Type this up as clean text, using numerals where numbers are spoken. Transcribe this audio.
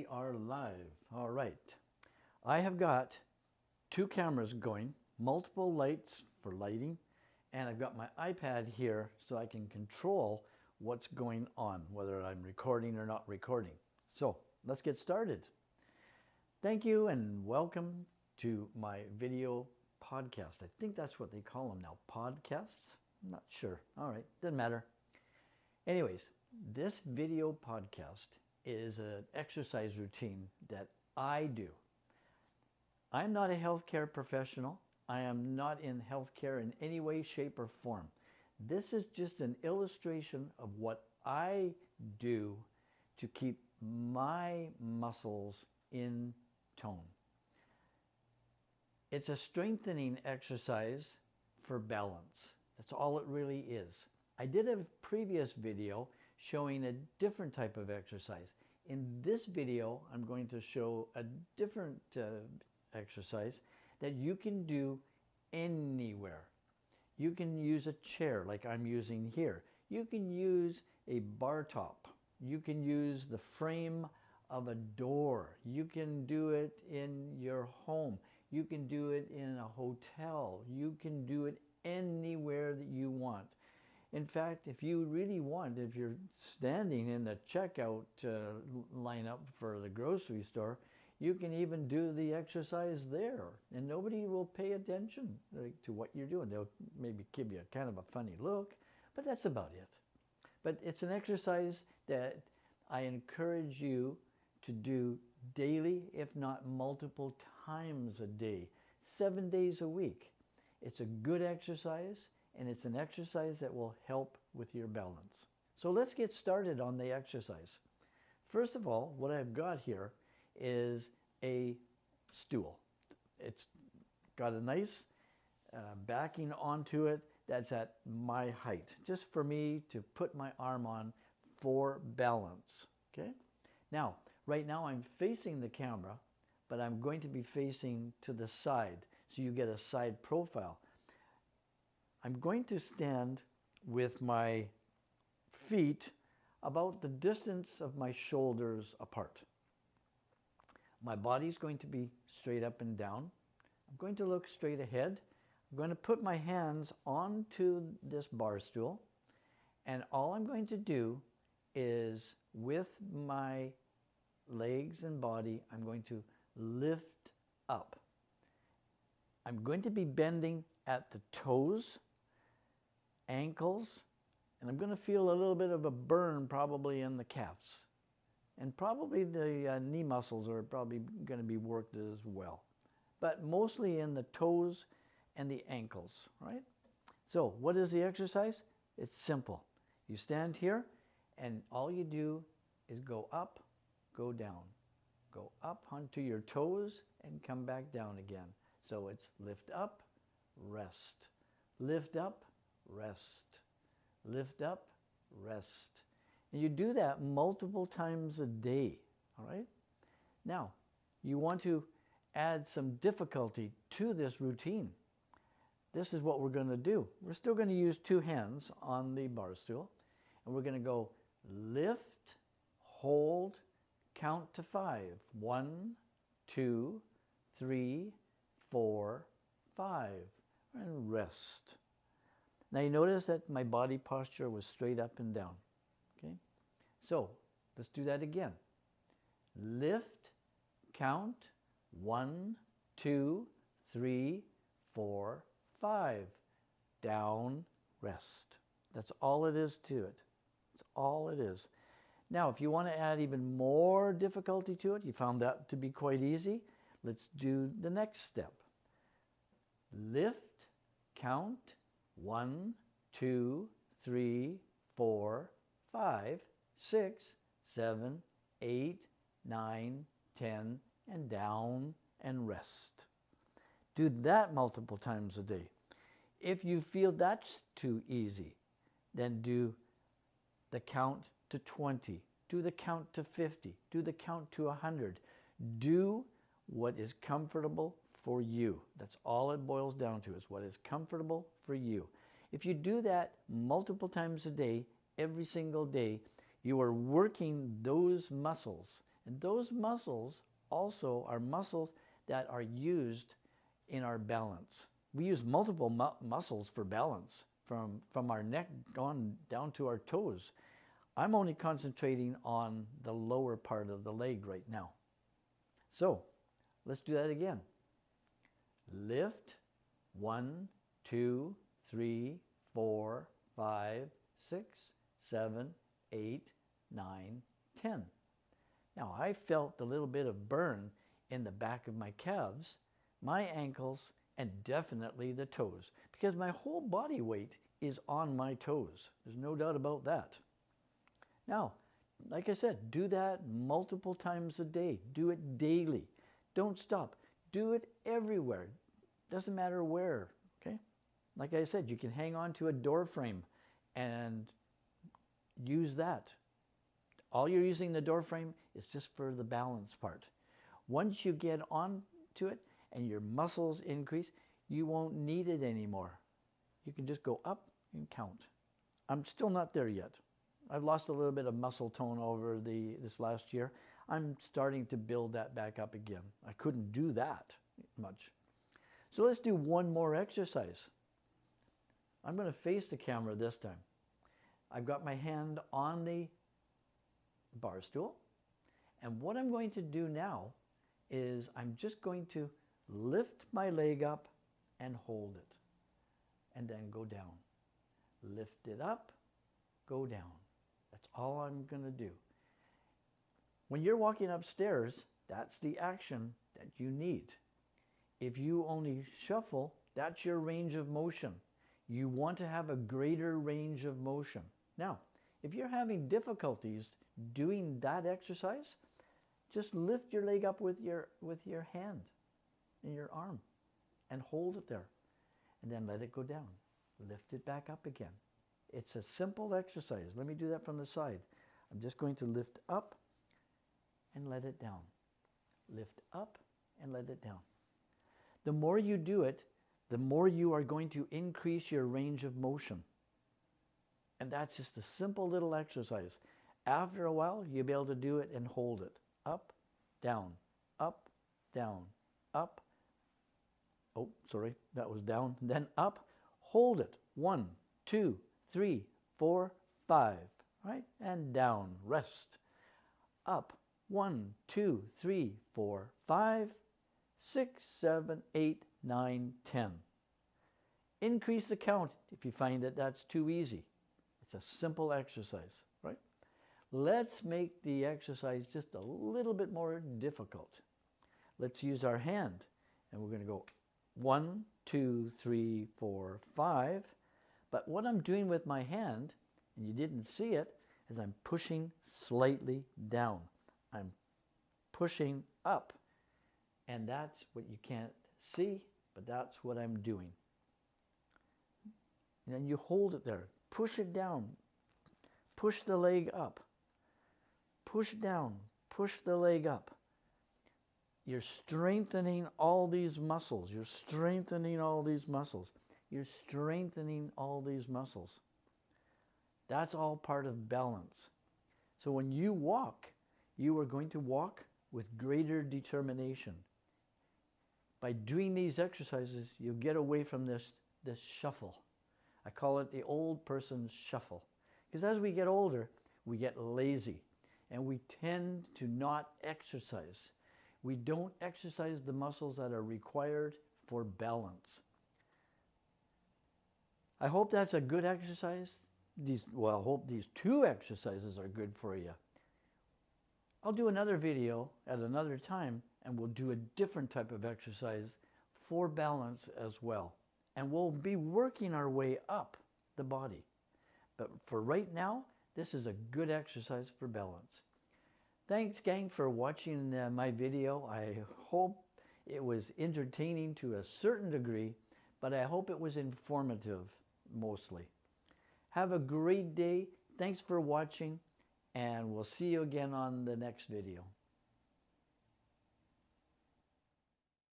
we are live. All right. I have got two cameras going, multiple lights for lighting, and I've got my iPad here so I can control what's going on, whether I'm recording or not recording. So let's get started. Thank you and welcome to my video podcast. I think that's what they call them now, podcasts. I'm not sure. All right, doesn't matter. Anyways, this video podcast is an exercise routine that I do. I'm not a healthcare professional. I am not in healthcare in any way, shape, or form. This is just an illustration of what I do to keep my muscles in tone. It's a strengthening exercise for balance. That's all it really is. I did a previous video showing a different type of exercise. In this video, I'm going to show a different exercise that you can do anywhere. You can use a chair like I'm using here. You can use a bar top. You can use the frame of a door. You can do it in your home. You can do it in a hotel. You can do it anywhere that you want. In fact, if you really want, if you're standing in the checkout lineup for the grocery store, you can even do the exercise there, and nobody will pay attention to what you're doing. They'll maybe give you kind of a funny look, but that's about it. But it's an exercise that I encourage you to do daily, if not multiple times a day, 7 days a week. It's a good exercise, and it's an exercise that will help with your balance. So let's get started on the exercise. First of all, what I've got here is a stool. It's got a nice backing onto it that's at my height, just for me to put my arm on for balance. Okay. Now, right now I'm facing the camera, but I'm going to be facing to the side, so you get a side profile. I'm going to stand with my feet about the distance of my shoulders apart. My body's going to be straight up and down. I'm going to look straight ahead. I'm going to put my hands onto this bar stool, and all I'm going to do is, with my legs and body, I'm going to lift up. I'm going to be bending at the toes, ankles, and I'm going to feel a little bit of a burn probably in the calves. And probably the knee muscles are probably going to be worked as well. But mostly in the toes and the ankles, right? So what is the exercise? It's simple. You stand here, and all you do is go up, go down. Go up onto your toes and come back down again. So it's lift up, rest. Lift up, rest. Lift up, rest. And you do that multiple times a day, all right? Now, you want to add some difficulty to this routine. This is what we're going to do. We're still going to use two hands on the bar stool, and we're going to go lift, hold, count to 5. 1, 2, 3, 4, 5, and rest. Now you notice that my body posture was straight up and down. Okay, so let's do that again. Lift, count, 1, 2, 3, 4, 5. Down, rest. That's all it is to it. That's all it is. Now, if you want to add even more difficulty to it, you found that to be quite easy, let's do the next step. Lift, count, 1, 2, 3, 4, 5, 6, 7, 8, 9, 10, and down and rest. Do that multiple times a day. If you feel that's too easy, then do the count to 20. Do the count to 50. Do the count to 100. Do what is comfortable for you. That's all it boils down to, is what is comfortable for you. If you do that multiple times a day, every single day, you are working those muscles And those muscles also are muscles that are used in our balance. We use multiple muscles for balance, from our neck on down to our toes. I'm only concentrating on the lower part of the leg right now. So let's do that again. Lift. 1, 2, 3, 4, 5, 6, 7, 8, 9, 10. Now I felt a little bit of burn in the back of my calves, my ankles, and definitely the toes, because my whole body weight is on my toes. There's no doubt about that. Now, like I said, do that multiple times a day. Do it daily. Don't stop. Do it everywhere. Doesn't matter where, okay? Like I said, you can hang on to a door frame and use that. All you're using the door frame is just for the balance part. Once you get on to it and your muscles increase, you won't need it anymore. You can just go up and count. I'm still not there yet. I've lost a little bit of muscle tone over this last year. I'm starting to build that back up again. I couldn't do that much. So let's do one more exercise. I'm going to face the camera this time. I've got my hand on the bar stool. And what I'm going to do now is I'm just going to lift my leg up and hold it. And then go down. Lift it up, go down. That's all I'm going to do. When you're walking upstairs, that's the action that you need. If you only shuffle, that's your range of motion. You want to have a greater range of motion. Now, if you're having difficulties doing that exercise, just lift your leg up with your hand and your arm and hold it there. And then let it go down. Lift it back up again. It's a simple exercise. Let me do that from the side. I'm just going to lift up and let it down. Lift up and let it down. The more you do it, the more you are going to increase your range of motion. And that's just a simple little exercise. After a while, you'll be able to do it and hold it. Up, down, up, down, up. Oh, sorry, that was down. Then up, hold it. 1, 2, 3, 4, 5. Right? And down, rest. Up, 1, 2, 3, 4, 5, 6, 7, 8, 9, 10. Increase the count if you find that that's too easy. It's a simple exercise, right? Let's make the exercise just a little bit more difficult. Let's use our hand, and we're going to go 1, 2, 3, 4, 5. But what I'm doing with my hand, and you didn't see it, is I'm pushing slightly down. I'm pushing up. And that's what you can't see, but that's what I'm doing. And then you hold it there. Push it down. Push the leg up. Push down. Push the leg up. You're strengthening all these muscles. You're strengthening all these muscles. You're strengthening all these muscles. That's all part of balance. So when you walk, you are going to walk with greater determination. By doing these exercises, you get away from this shuffle. I call it the old person's shuffle. Because as we get older, we get lazy. And we tend to not exercise. We don't exercise the muscles that are required for balance. I hope that's a good exercise. I hope these 2 exercises are good for you. I'll do another video at another time, and we'll do a different type of exercise for balance as well. And we'll be working our way up the body. But for right now, this is a good exercise for balance. Thanks, gang, for watching my video. I hope it was entertaining to a certain degree, but I hope it was informative mostly. Have a great day. Thanks for watching, and we'll see you again on the next video.